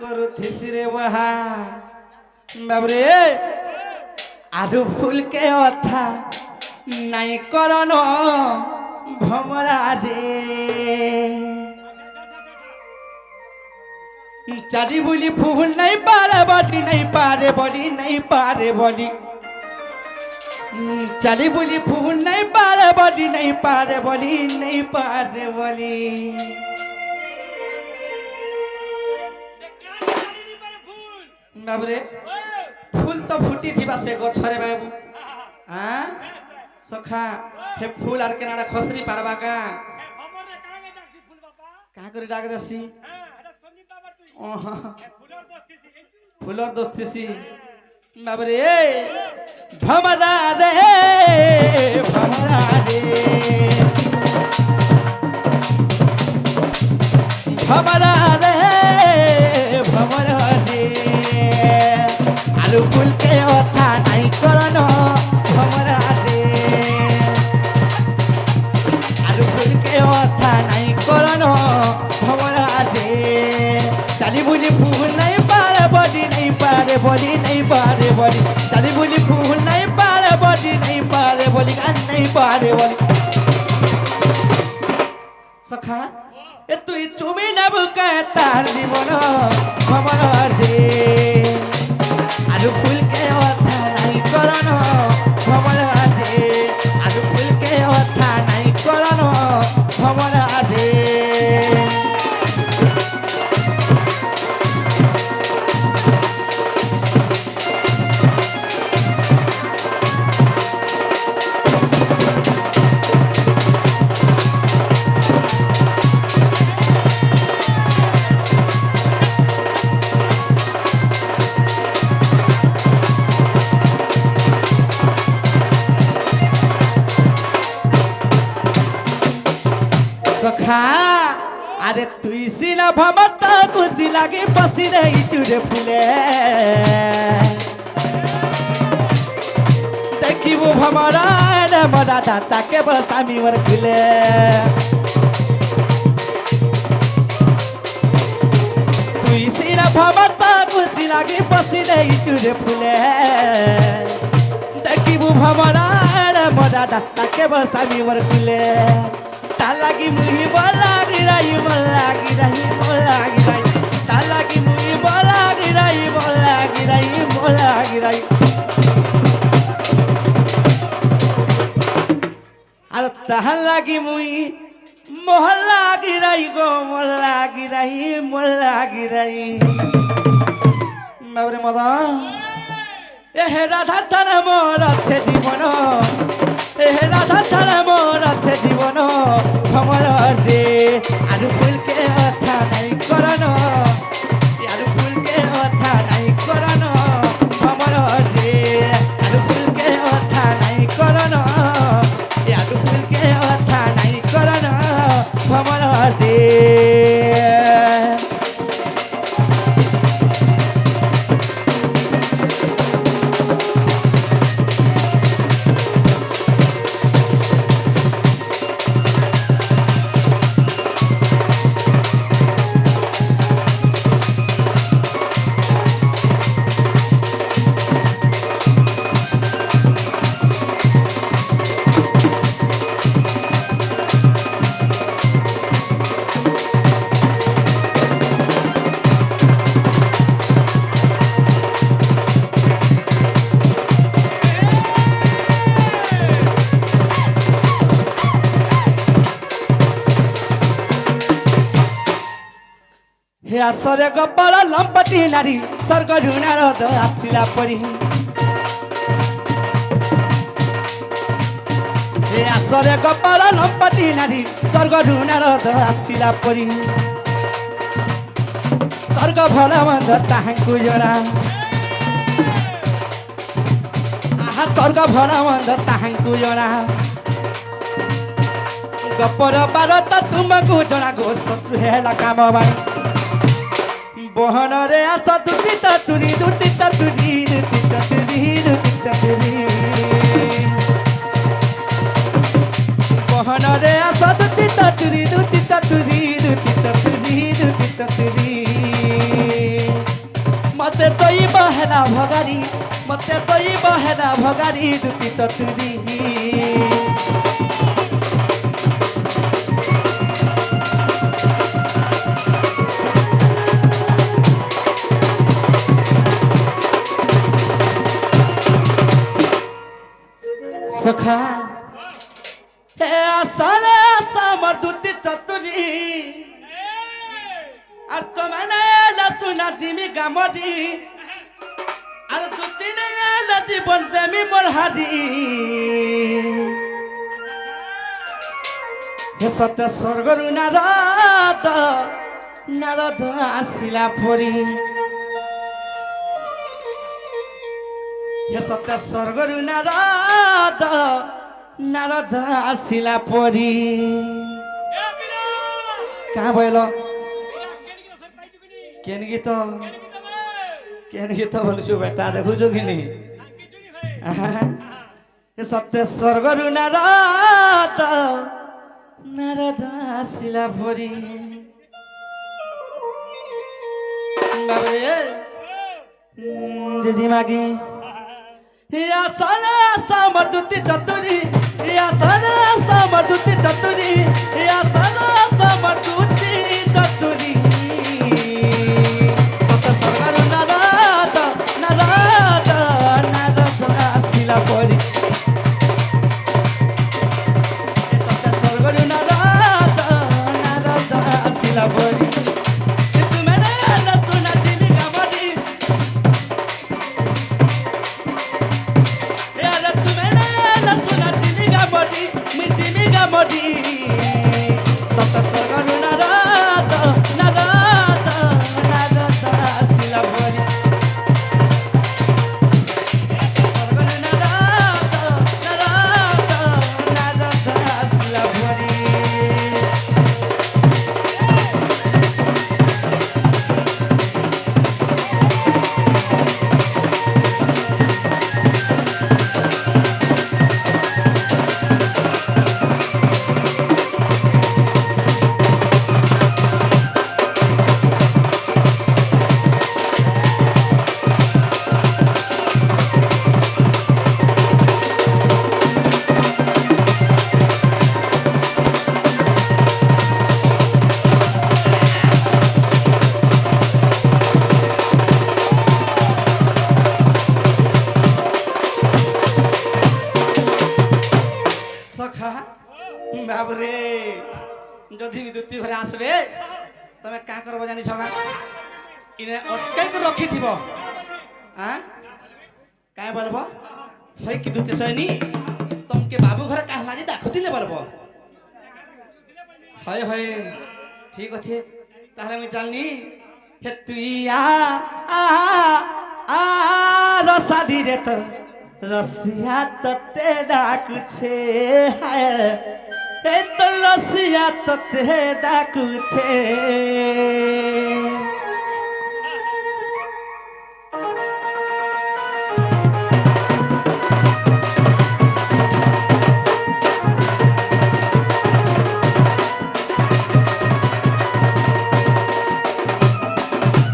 କରୁଥିସି ରେ ବାହା ବାବୁରେ ଆରୁ ফুল কে অথা নাই করন ভমরা রে চারি বুলি ফুল নাই পারে বলি নাই পারে বলি নাই পারে বলি চারি বুলি ফুল নাই পারে বলি নাই পারে বলি নাই পারে বলি বাবরে ফুল তো ফুটি থিবা সে গছরে বাবু হ্যাঁ সখা হে ফুল আর কেনাডা খসরি পারবা কা কা করে ডাক দেছি ফুলর দোস্তিছি বাবরে ভমরা রে ভমরা রে ভমরা রে ভমরা রে আলু ফুল কে অথা নাই করন ভমরা রে আলু ফুল কে অথা নাই করন ভমরা রে চালি বুলি ফুল নাই পারে বডি নাই পারে বডি নাই পারে বডি চালি বুলি ফুল নাই পারে বডি নাই পারে বডি গান নাই পারে বডি সখা এ তুই চুমি না বুকা তার জীবন ভমরা রে আলু ফুল কে অথা নাই করন ভমরা রে আলু ফুল কে অথা নাই করন ভমরা রে সখা আরে তুই সিনা ভাবতা খুশি লাগে বসি রে ইটুরে ফুলে দেখিব ভমরা রে মরা দাতাকে বসামি ওর খুলে তুই সিনা ভাবতা খুশি লাগে বসি রে ইটুরে ফুলে দেখিব ভমরা রে মরা দাতাকে বসামি ওর খুলে তালাকি মুহি বলা গিরাই বলা গিরাই বলা গিরাই তালাকি মুহি বলা গিরাই বলা গিরাই বলা গিরাই আর তাহার লাগি মুই মহল্লা গিরাই গো মহল্লা গিরাই মহল্লা গিরাই বাবরে মদন এহে রাধা তারা মোর আছে জীবন এহে রাধা তারা মোর আছে জীবন ভমরা রে আলু ফুল কে অথা নাই করন আলু ফুল কে অথা নাই করন ভমরা রে আলু ফুল কে অথা নাই করন আলু ফুল কে অথা নাই করন ভমরা রে হে আসরে গব্বর লম্পটি নারী স্বর্গ ঋণার আসিলা পরি হে আসরে গব্বর লম্পটি নারী স্বর্গ ঋণার আসিলা পরি স্বর্গ ভাল মন্দ তাহাঙ্কু জনা আহা স্বর্গ ভাল মন্দ তাহাঙ্কু জনা গব্বর বারত তুমকু জনা গো শত্রু হেলা কাম বাণী বহনরে আস দুতি তুরি দুতি তুরি দুতি তুরি দুতি তুরি বহনরে আস দুতি তুরি দুতি তুরি দুতি তুরি দুতি তুরি मते तोई बहना भगारी मते तोई बहना भगारी दुती चतुरी सखा हे आसारे आसा मर्दुती चतुरी और तो मैंने ना सुना जिमी गामरी और दुती ने ना जीवन देमी मोरहारी हे सत्य स्वर्गरु नारद नारद आसिला परी हे सत्य स्वर्गरु नारद नारद आसिला परी कहाँ भयो केन गीत बोलछु बेटा देखुछु कि नहीं हे सत्य स्वर्गरु नारद नारद आसिला परी बाबरे दीदी मागी या सारा समर्दुती चतुरी या सारा समर्दुती चतुरी या सारा समर्दुती चतुरी सत्य स्वर्गरु नारद नारद नारद आसिला परी सत्य स्वर्गरु नारद नारद आसिला परी सत्य स्वर्गरु नारद नारद नारद आसिला परी स्वर्गरु नारद नारद नारद आसिला परी बाबरे जदि विद्युती घरे आसबे तमे का करबो जानि छगा इने अटकै के रखी थिबो हां काय बोलबो होय कि दुती सैनी तुमके बाबू घर कहलानी डाकुतिले बोलबो हाय हाय ठीक अछि तारे मी चलनी हे तुइया आ रसादी रे तो रसिया तते डाकु छे हाय ए तो रसिया तते डाकु छे